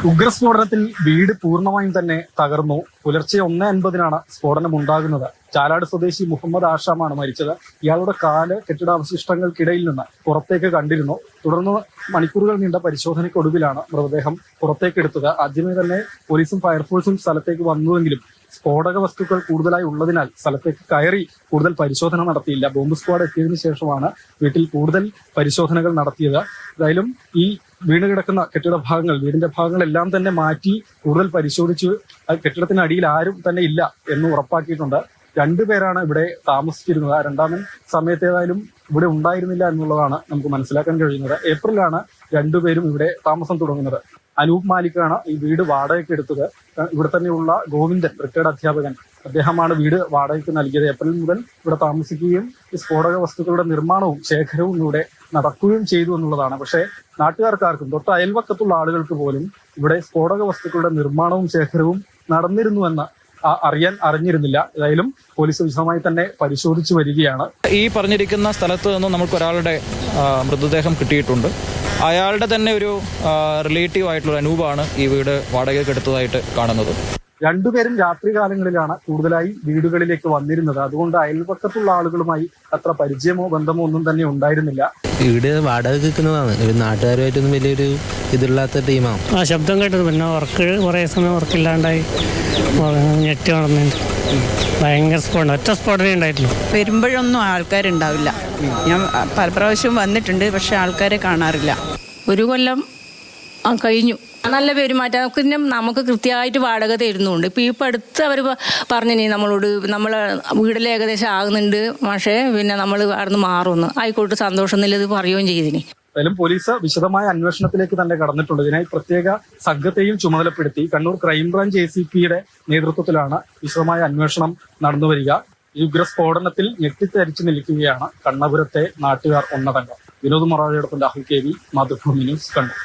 ഉഗ്രസ്ഫോടനത്തിൽ വീട് പൂർണ്ണമായും തന്നെ തകർന്നു. പുലർച്ചെ 1:50 സ്ഫോടനം ഉണ്ടാകുന്നത്. ചാലാട് സ്വദേശി മുഹമ്മദ് ആഷാമാണ് മരിച്ചത്. ഇയാളുടെ കാല് കെട്ടിടാവശിഷ്ടങ്ങൾക്കിടയിൽ നിന്ന് പുറത്തേക്ക് കണ്ടിരുന്നു. തുടർന്ന് മണിക്കൂറുകൾ നീണ്ട പരിശോധനയ്ക്കൊടുവിലാണ് മൃതദേഹം പുറത്തേക്കെടുത്തത്. ആദ്യമേ തന്നെ പോലീസും ഫയർഫോഴ്സും സ്ഥലത്തേക്ക് വന്നുവെങ്കിലും സ്ഫോടക വസ്തുക്കൾ കൂടുതലായി ഉള്ളതിനാൽ സ്ഥലത്തേക്ക് കയറി കൂടുതൽ പരിശോധന നടത്തിയില്ല. ബോംബ് സ്ക്വാഡ് എത്തിയതിനു ശേഷമാണ് വീട്ടിൽ കൂടുതൽ പരിശോധനകൾ നടത്തിയത്. എന്തായാലും ഈ വീണ് കിടക്കുന്ന വീടിന്റെ ഭാഗങ്ങളെല്ലാം തന്നെ മാറ്റി കൂടുതൽ പരിശോധിച്ച് കെട്ടിടത്തിനടിയിൽ ആരും തന്നെ ഇല്ല എന്ന് ഉറപ്പാക്കിയിട്ടുണ്ട്. 2 പേരാണ് ഇവിടെ താമസിച്ചിരുന്നത്. രണ്ടാമൻ സമയത്ത് ഏതായാലും ഇവിടെ ഉണ്ടായിരുന്നില്ല എന്നുള്ളതാണ് നമുക്ക് മനസ്സിലാക്കാൻ കഴിയുന്നത്. ഏപ്രിലാണ് 2 പേരും ഇവിടെ താമസം തുടങ്ങുന്നത്. അനൂപ് മാലിക്കാണ് ഈ വീട് വാടകയ്ക്ക് എടുത്തത്. ഇവിടെ തന്നെയുള്ള ഗോവിന്ദൻ, റിട്ടയർഡ് അധ്യാപകൻ, അദ്ദേഹമാണ് വീട് വാടകയ്ക്ക് നൽകിയത്. ഏപ്രിൽ മുതൽ ഇവിടെ താമസിക്കുകയും ഈ സ്ഫോടക വസ്തുക്കളുടെ നിർമ്മാണവും ശേഖരവും ഇവിടെ നടക്കുകയും ചെയ്തു എന്നുള്ളതാണ്. പക്ഷേ നാട്ടുകാർക്കാർക്കും തൊട്ട് അയൽവക്കത്തുള്ള ആളുകൾക്ക് പോലും ഇവിടെ സ്ഫോടക വസ്തുക്കളുടെ നിർമ്മാണവും ശേഖരവും നടന്നിരുന്നുവെന്ന് അറിഞ്ഞിരുന്നില്ല. ഏതായാലും പോലീസ് വിശദമായി തന്നെ പരിശോധിച്ചു വരികയാണ്. ഈ പറഞ്ഞിരിക്കുന്ന സ്ഥലത്ത് നിന്ന് നമുക്ക് ഒരാളുടെ മൃതദേഹം കിട്ടിയിട്ടുണ്ട്. അയാളുടെ തന്നെ ഒരു റിലേറ്റീവ് ആയിട്ടുള്ള അനൂപാണ് ഈ വീട് വാടകയ്ക്ക് എടുത്തതായിട്ട് കാണുന്നത്. 2 പേരും രാത്രികാലങ്ങളിലാണ് കൂടുതലായി വീടുകളിലേക്ക് വന്നിരുന്നത്. അതുകൊണ്ട് അയൽപക്കത്തുള്ള ആളുകളുമായി അത്ര പരിചയമോ ബന്ധമോ ഒന്നും തന്നെ ഉണ്ടായിരുന്നില്ല. വീട് വാടക നിൽക്കുന്നതാണ്. നാട്ടുകാരുമായിട്ടൊന്നും വലിയൊരു ഇതില്ലാത്ത ടീമാണ്. ശബ്ദം കേട്ടത്, പിന്നെ കുറേ സമയം ഉറക്കില്ലാണ്ടായി ഞെട്ടി നടന്നുണ്ട്. ഭയങ്കര സ്ഫോടനം, ഒറ്റ സ്ഫോടനം ഉണ്ടായിട്ടുള്ളൂ. വരുമ്പോഴൊന്നും ആൾക്കാരുണ്ടാവില്ല. ഞാൻ പല പ്രാവശ്യം വന്നിട്ടുണ്ട്, പക്ഷെ ആൾക്കാരെ കാണാറില്ല. 1 കൊല്ലം കഴിഞ്ഞു. നല്ല പെരുമാറ്റം നമുക്ക് കൃത്യമായിട്ട് വാടക തരുന്നുണ്ട്. ഇപ്പം അടുത്ത് അവർ പറഞ്ഞു നമ്മളോട് നമ്മളെ വീട്ടിൽ ഏകദേശം ആകുന്നുണ്ട്, പക്ഷേ പിന്നെ നമ്മൾ അവിടെ നിന്ന് മാറുമെന്ന്. ആയിക്കോട്ടെ, സന്തോഷം എന്നുള്ളത് പറയുകയും ചെയ്തിന്. എന്തായാലും പോലീസ് വിശദമായ അന്വേഷണത്തിലേക്ക് തന്നെ കടന്നിട്ടുണ്ട്. ഇതിനായി പ്രത്യേക സംഘത്തെയും ചുമതലപ്പെടുത്തി. കണ്ണൂർ ക്രൈംബ്രാഞ്ച് ACPയുടെ നേതൃത്വത്തിലാണ് വിശദമായ അന്വേഷണം നടന്നുവരിക. ഈ ഉഗ്രസ്ഫോടനത്തിൽ ഞെട്ടിത്തരിച്ചു നിൽക്കുകയാണ് കണ്ണപുരത്തെ നാട്ടുകാർ ഒന്നടങ്കം. വിനോദ് മൊറാഴയോടൊപ്പം രാഹുൽ KV, മാതൃഭൂമി ന്യൂസ്, കണ്ണൂർ.